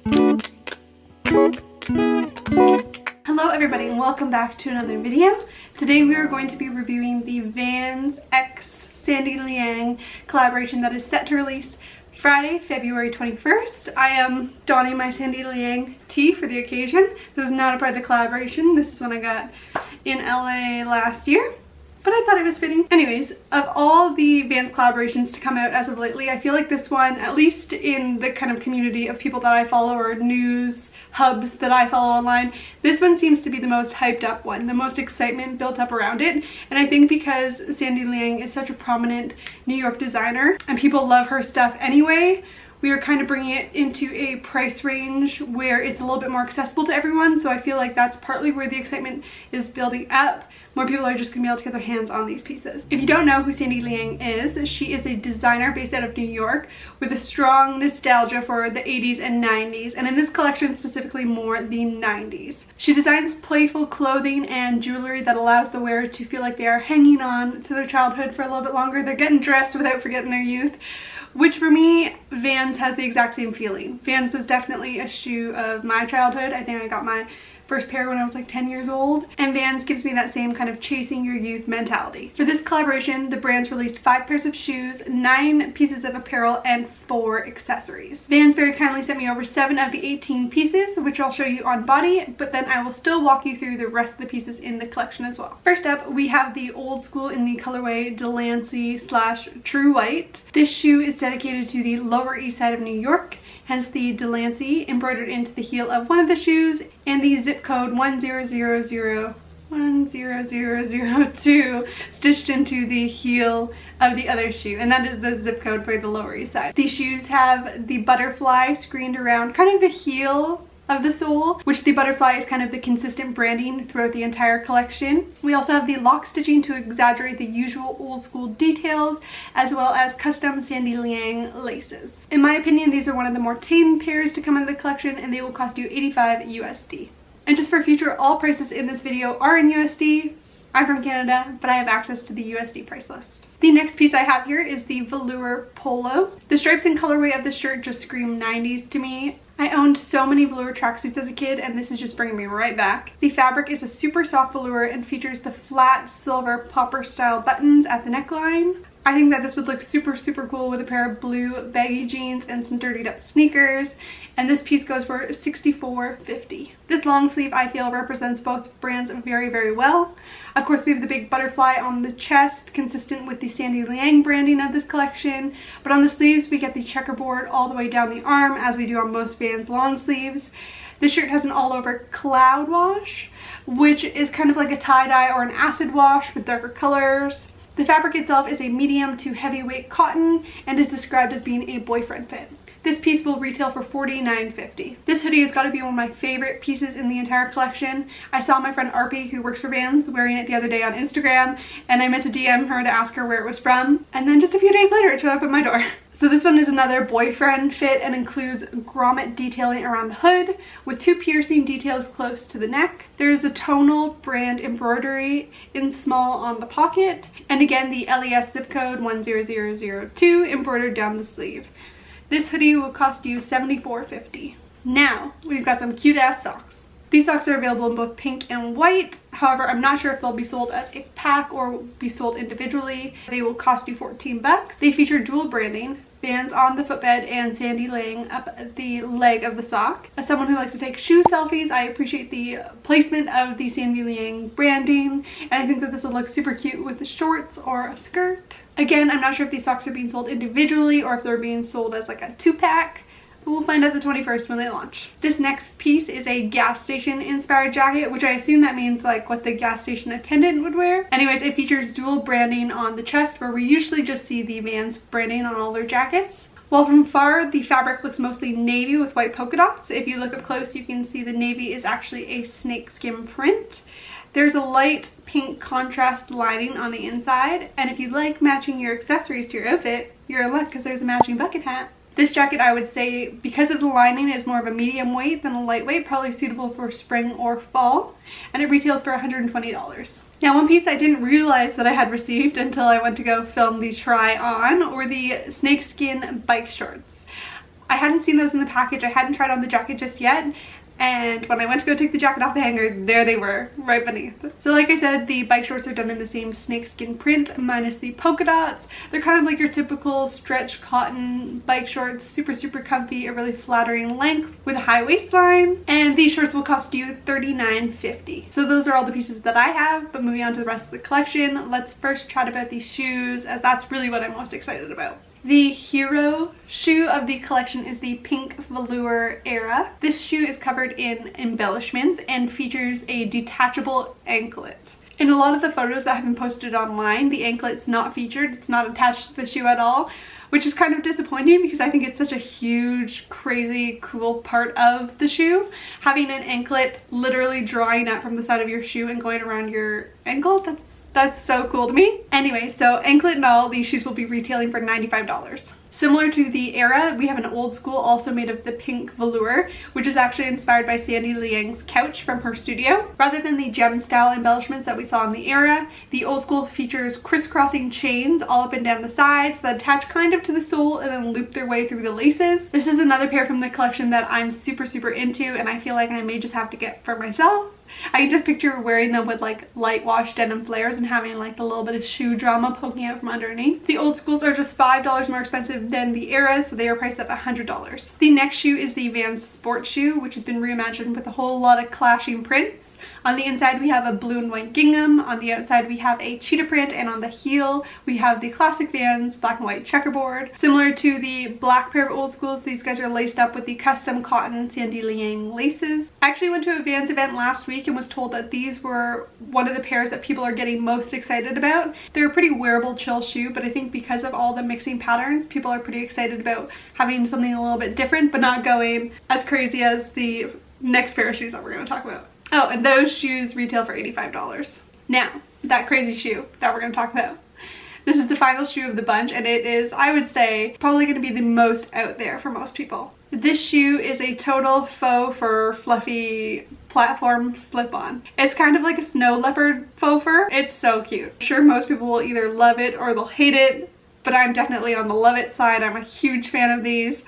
Hello everybody and welcome back to another video. Today we are going to be reviewing the Vans x Sandy Liang collaboration that is set to release Friday, February 21st. I am donning my Sandy Liang tee for the occasion. This is not a part of the collaboration. This is one I got in LA last year, but I thought it was fitting. Anyways, of all the Vans collaborations to come out as of lately, I feel like this one, at least in the kind of community of people that I follow or news hubs that I follow online, this one seems to be the most hyped up one, the most excitement built up around it. And I think because Sandy Liang is such a prominent New York designer and people love her stuff anyway, we are kind of bringing it into a price range where it's a little bit more accessible to everyone. So I feel like that's partly where the excitement is building up. More people are just gonna be able to get their hands on these pieces. If you don't know who Sandy Liang is, she is a designer based out of New York with a strong nostalgia for the 80s and 90s, and in this collection specifically more the 90s. She designs playful clothing and jewelry that allows the wearer to feel like they are hanging on to their childhood for a little bit longer. They're getting dressed without forgetting their youth, which for me, Vans has the exact same feeling. Vans was definitely a shoe of my childhood. I think I got my first pair when I was like 10 years old, and Vans gives me that same kind of chasing your youth mentality. For this collaboration, the brands released 5 pairs of shoes, 9 pieces of apparel, and 4 accessories. Vans very kindly sent me over 7 of the 18 pieces, which I'll show you on body, but then I will still walk you through the rest of the pieces in the collection as well. First up, we have the old school in the colorway Delancey / True White. This shoe is dedicated to the Lower East Side of New York, hence the Delancey embroidered into the heel of one of the shoes, and the zip code 10002 stitched into the heel of the other shoe, and that is the zip code for the Lower East Side. These shoes have the butterfly screened around kind of the heel of the sole, which the butterfly is kind of the consistent branding throughout the entire collection. We also have the lock stitching to exaggerate the usual old school details, as well as custom Sandy Liang laces. In my opinion, these are one of the more tame pairs to come into the collection, and they will cost you 85 USD. And just for future, all prices in this video are in USD. I'm from Canada, but I have access to the USD price list. The next piece I have here is the Velour Polo. The stripes and colorway of the shirt just scream 90s to me. I owned so many velour tracksuits as a kid, and this is just bringing me right back. The fabric is a super soft velour and features the flat silver popper style buttons at the neckline. I think that this would look super cool with a pair of blue baggy jeans and some dirtied up sneakers, and this piece goes for $64.50. This long sleeve I feel represents both brands very well. Of course, we have the big butterfly on the chest, consistent with the Sandy Liang branding of this collection, but on the sleeves we get the checkerboard all the way down the arm, as we do on most Vans long sleeves. This shirt has an all-over cloud wash, which is kind of like a tie-dye or an acid wash with darker colors. The fabric itself is a medium to heavyweight cotton and is described as being a boyfriend fit. This piece will retail for $49.50. This hoodie has got to be one of my favorite pieces in the entire collection. I saw my friend Arpy, who works for Vans, wearing it the other day on Instagram, and I meant to DM her to ask her where it was from, and then just a few days later it showed up at my door. So this one is another boyfriend fit and includes grommet detailing around the hood with 2 piercing details close to the neck. There is a tonal brand embroidery in small on the pocket, and again the LES zip code 10002 embroidered down the sleeve. This hoodie will cost you $74.50. Now, we've got some cute ass socks. These socks are available in both pink and white. However, I'm not sure if they'll be sold as a pack or be sold individually. They will cost you 14 bucks. They feature dual branding, Vans on the footbed and Sandy Liang up the leg of the sock. As someone who likes to take shoe selfies, I appreciate the placement of the Sandy Liang branding, and I think that this will look super cute with the shorts or a skirt. Again, I'm not sure if these socks are being sold individually or if they're being sold as like a 2-pack. We'll find out the 21st when they launch. This next piece is a gas station inspired jacket, which I assume that means like what the gas station attendant would wear. Anyways, it features dual branding on the chest, where we usually just see the Vans branding on all their jackets. While from far, the fabric looks mostly navy with white polka dots. If you look up close, you can see the navy is actually a snakeskin print. There's a light pink contrast lining on the inside, and if you like matching your accessories to your outfit, you're in luck because there's a matching bucket hat. This jacket, I would say, because of the lining, is more of a medium weight than a lightweight, probably suitable for spring or fall, and it retails for $120. Now, one piece I didn't realize that I had received until I went to go film the try on were the snakeskin bike shorts. I hadn't seen those in the package. I hadn't tried on the jacket just yet. And when I went to go take the jacket off the hanger, there they were, right beneath. So like I said, the bike shorts are done in the same snakeskin print, minus the polka dots. They're kind of like your typical stretch cotton bike shorts, super, super comfy, a really flattering length with a high waistline. And these shorts will cost you $39.50. So those are all the pieces that I have, but moving on to the rest of the collection, let's first chat about these shoes, as that's really what I'm most excited about. The hero shoe of the collection is the pink Velour Era. This shoe is covered in embellishments and features a detachable anklet. In a lot of the photos that have been posted online, the anklet's not featured. It's not attached to the shoe at all, which is kind of disappointing because I think it's such a huge, crazy, cool part of the shoe. Having an anklet literally drawing out from the side of your shoe and going around your ankle, that's so cool to me. Anyway, so anklet and all, these shoes will be retailing for $95. Similar to the Era, we have an old school also made of the pink velour, which is actually inspired by Sandy Liang's couch from her studio. Rather than the gem style embellishments that we saw in the Era, the old school features crisscrossing chains all up and down the sides that attach kind of to the sole and then loop their way through the laces. This is another pair from the collection that I'm super, super into, and I feel like I may just have to get for myself. I can just picture wearing them with like light wash denim flares and having like a little bit of shoe drama poking out from underneath. The old schools are just $5 more expensive than the Eras, so they are priced at $100. The next shoe is the Vans Sport Shoe, which has been reimagined with a whole lot of clashing prints. On the inside we have a blue and white gingham, on the outside we have a cheetah print, and on the heel we have the classic Vans black and white checkerboard. Similar to the black pair of old schools, these guys are laced up with the custom cotton Sandy Liang laces. I actually went to a Vans event last week and was told that these were one of the pairs that people are getting most excited about. They're a pretty wearable chill shoe, but I think because of all the mixing patterns, people are pretty excited about having something a little bit different but not going as crazy as the next pair of shoes that we're going to talk about. Oh, and those shoes retail for $85. Now, that crazy shoe that we're going to talk about. This is the final shoe of the bunch, and it is, I would say, probably going to be the most out there for most people. This shoe is a total faux fur fluffy platform slip-on. It's kind of like a snow leopard faux fur. It's so cute. I'm sure most people will either love it or they'll hate it, but I'm definitely on the love it side. I'm a huge fan of these.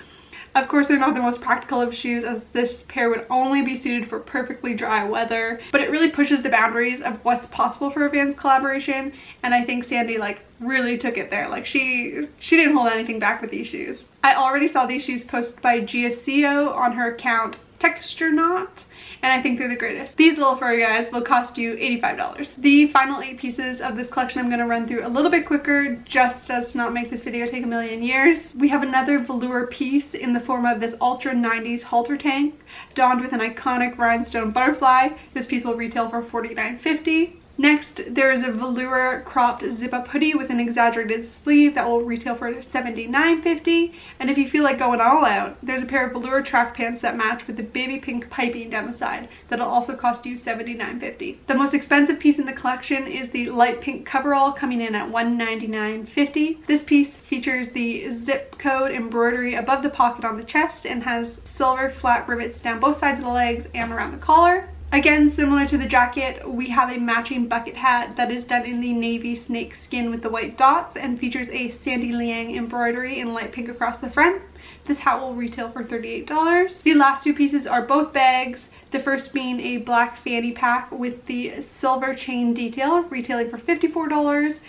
Of course, they're not the most practical of shoes, as this pair would only be suited for perfectly dry weather, but it really pushes the boundaries of what's possible for a Vans collaboration, and I think Sandy like really took it there. Like she didn't hold anything back with these shoes. I already saw these shoes posted by Giacio on her account Texture Knot, and I think they're the greatest. These little furry guys will cost you $85. The final 8 pieces of this collection I'm going to run through a little bit quicker, just as to not make this video take a million years. We have another velour piece in the form of this ultra 90s halter tank, donned with an iconic rhinestone butterfly. This piece will retail for $49.50. Next, there is a velour cropped zip-up hoodie with an exaggerated sleeve that will retail for $79.50. And if you feel like going all out, there's a pair of velour track pants that match with the baby pink piping down the side. That'll also cost you $79.50. The most expensive piece in the collection is the light pink coverall, coming in at $199.50. This piece features the zip code embroidery above the pocket on the chest and has silver flat rivets down both sides of the legs and around the collar. Again, similar to the jacket, we have a matching bucket hat that is done in the navy snake skin with the white dots and features a Sandy Liang embroidery in light pink across the front. This hat will retail for $38. The last 2 pieces are both bags, the first being a black fanny pack with the silver chain detail, retailing for $54,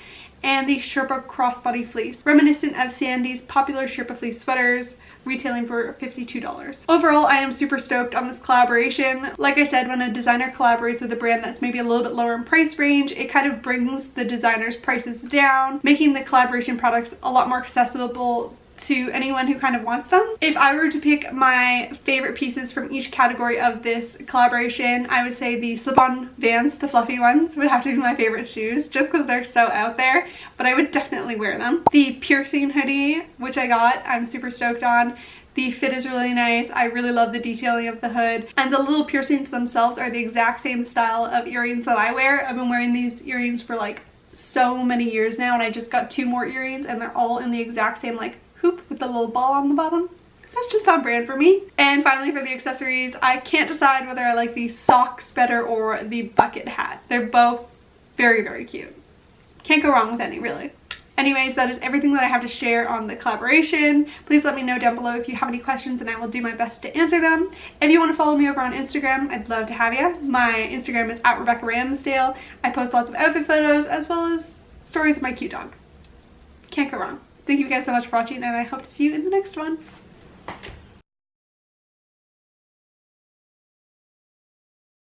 and the Sherpa crossbody fleece, reminiscent of Sandy's popular Sherpa fleece sweaters, retailing for $52. Overall, I am super stoked on this collaboration. Like I said, when a designer collaborates with a brand that's maybe a little bit lower in price range, it kind of brings the designer's prices down, making the collaboration products a lot more accessible to anyone who kind of wants them. If I were to pick my favorite pieces from each category of this collaboration, I would say the slip-on Vans, the fluffy ones, would have to be my favorite shoes just because they're so out there, but I would definitely wear them. The piercing hoodie, which I got, I'm super stoked on. The fit is really nice. I really love the detailing of the hood, and the little piercings themselves are the exact same style of earrings that I wear. I've been wearing these earrings for like so many years now, and I just got 2 more earrings and they're all in the exact same like hoop with the little ball on the bottom. So that's just on brand for me. And finally, for the accessories, I can't decide whether I like the socks better or the bucket hat. They're both very, very cute. Can't go wrong with any, really. Anyways, that is everything that I have to share on the collaboration. Please let me know down below if you have any questions and I will do my best to answer them. If you want to follow me over on Instagram, I'd love to have you. My Instagram is @RebeccaRamsdale. I post lots of outfit photos as well as stories of my cute dog. Can't go wrong. Thank you guys so much for watching, and I hope to see you in the next one.